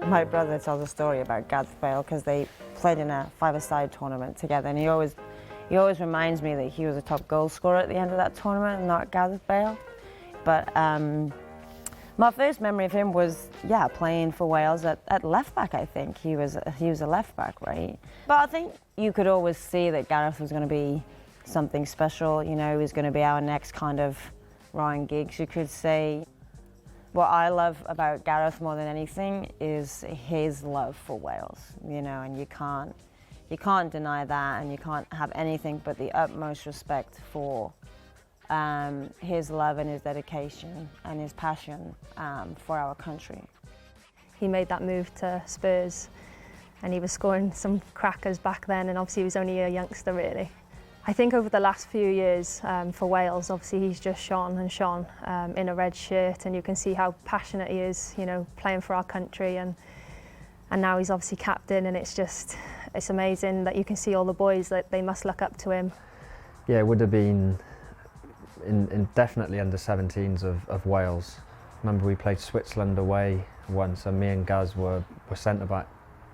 My brother tells a story about Gareth Bale because they played in a five-a-side tournament together, and he always reminds me that he was a top goal scorer at the end of that tournament, and not Gareth Bale. But my first memory of him was, playing for Wales at left back. I think he was a left back, right? But I think you could always see that Gareth was going to be something special. You know, he was going to be our next kind of Ryan Giggs, you could say. What I love about Gareth more than anything is his love for Wales, you know, and you can't deny that, and you can't have anything but the utmost respect for his love and his dedication and his passion for our country. He made that move to Spurs and he was scoring some crackers back then, and obviously he was only a youngster really. I think over the last few years for Wales, obviously he's just shone and shone in a red shirt, and you can see how passionate he is, you know, playing for our country, and now he's obviously captain, and it's amazing that you can see all the boys that they must look up to him. Yeah, it would have been in definitely under 17s of Wales. Remember we played Switzerland away once, and me and Gaz were centre-back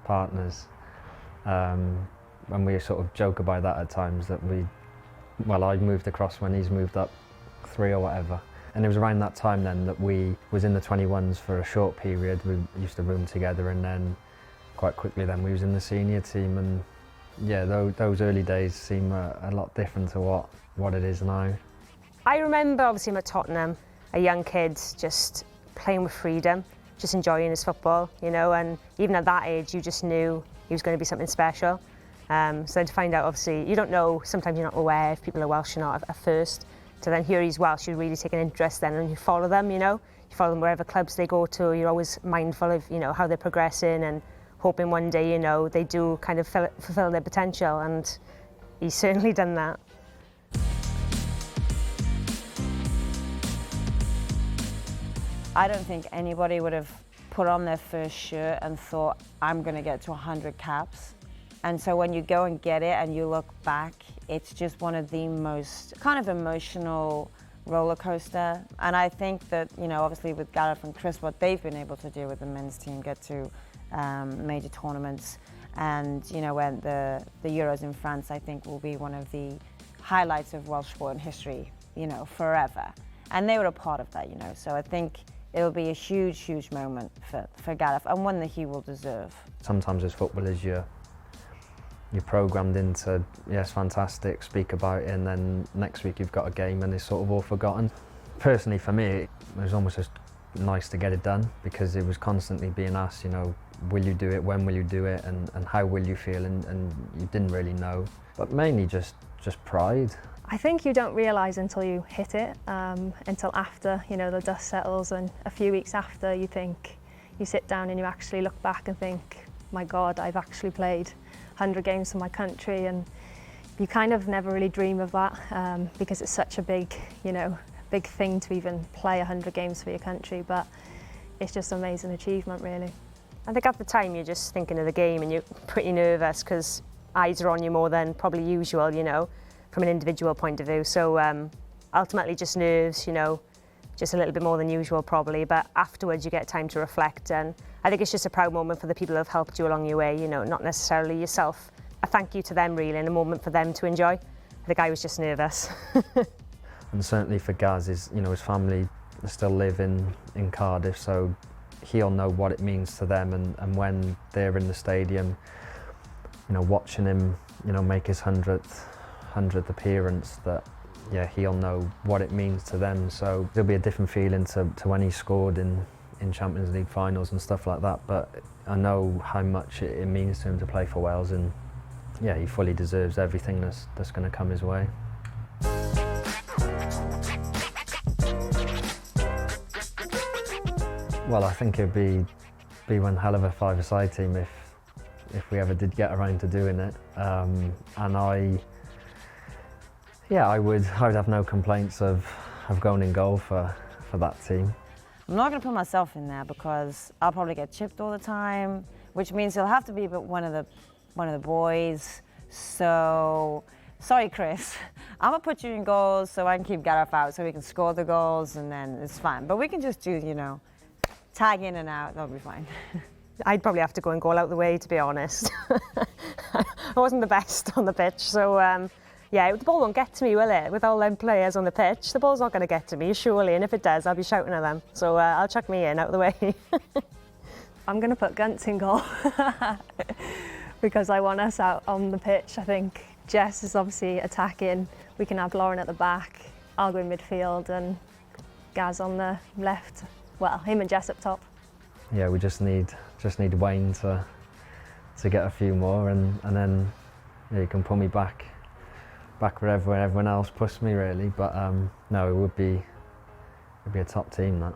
partners. And we sort of joke about that at times, that I moved across when he's moved up 3 or whatever. And it was around that time then that we was in the 21s for a short period. We used to room together, and then quite quickly then we was in the senior team. And yeah, those early days seem a lot different to what it is now. I remember obviously him at Tottenham, a young kid just playing with freedom, just enjoying his football, you know, and even at that age you just knew he was going to be something special. So then to find out, obviously, you don't know, sometimes you're not aware if people are Welsh or not at first. So then here he's Welsh, you really take an interest then, and you follow them, you know. You follow them wherever clubs they go to, you're always mindful of, you know, how they're progressing, and hoping one day, you know, they do kind of fulfil their potential, and he's certainly done that. I don't think anybody would have put on their first shirt and thought, I'm going to get to 100 caps. And so when you go and get it and you look back, it's just one of the most kind of emotional roller coaster. And I think that, you know, obviously with Gareth and Chris, what they've been able to do with the men's team, get to major tournaments, and, you know, when the Euros in France, I think will be one of the highlights of Welsh sport in history, you know, forever. And they were a part of that, you know. So I think it'll be a huge, huge moment for Gareth, and one that he will deserve. Sometimes as footballers, you're programmed into, yes, fantastic, speak about it, and then next week you've got a game and it's sort of all forgotten. Personally for me, it was almost just nice to get it done, because it was constantly being asked, you know, will you do it, when will you do it, and how will you feel, and you didn't really know. But mainly just pride. I think you don't realise until you hit it, until after, you know, the dust settles, and a few weeks after you sit down and you actually look back and think, my God, I've actually played 100 games for my country, and you kind of never really dream of that because it's such a big, you know, big thing to even play 100 games for your country, but it's just an amazing achievement really. I think at the time you're just thinking of the game and you're pretty nervous because eyes are on you more than probably usual, you know, from an individual point of view. So ultimately just nerves, you know, just a little bit more than usual probably, but afterwards you get time to reflect, and I think it's just a proud moment for the people who have helped you along your way, you know, not necessarily yourself. A thank you to them really, and a moment for them to enjoy. I think I was just nervous. And certainly for Gaz, you know, his family still live in Cardiff, so he'll know what it means to them, and when they're in the stadium, you know, watching him, you know, make his 100th appearance, that yeah, he'll know what it means to them. So there'll be a different feeling to when he scored in Champions League finals and stuff like that, but I know how much it means to him to play for Wales, and yeah, he fully deserves everything that's going to come his way. Well, I think it'd be one hell of a five-a-side team if we ever did get around to doing it, and I would have no complaints of going in goal for that team. I'm not going to put myself in there because I'll probably get chipped all the time, which means it'll have to be one of the boys. So, sorry, Chris. I'm going to put you in goals so I can keep Gareth out so we can score the goals, and then it's fine. But we can just do, you know, tag in and out. That'll be fine. I'd probably have to go and goal out the way, to be honest. I wasn't the best on the pitch, so yeah, the ball won't get to me, will it? With all them players on the pitch, the ball's not going to get to me, surely, and if it does, I'll be shouting at them. So I'll chuck me in out of the way. I'm going to put Gunter in goal because I want us out on the pitch. I think Jess is obviously attacking. We can have Loren at the back. I'll go in midfield and Gaz on the left. Well, him and Jess up top. Yeah, we just need Wayne to get a few more, and then yeah, you can pull me back wherever everyone else pushed me, really. But no, it would be a top team, that.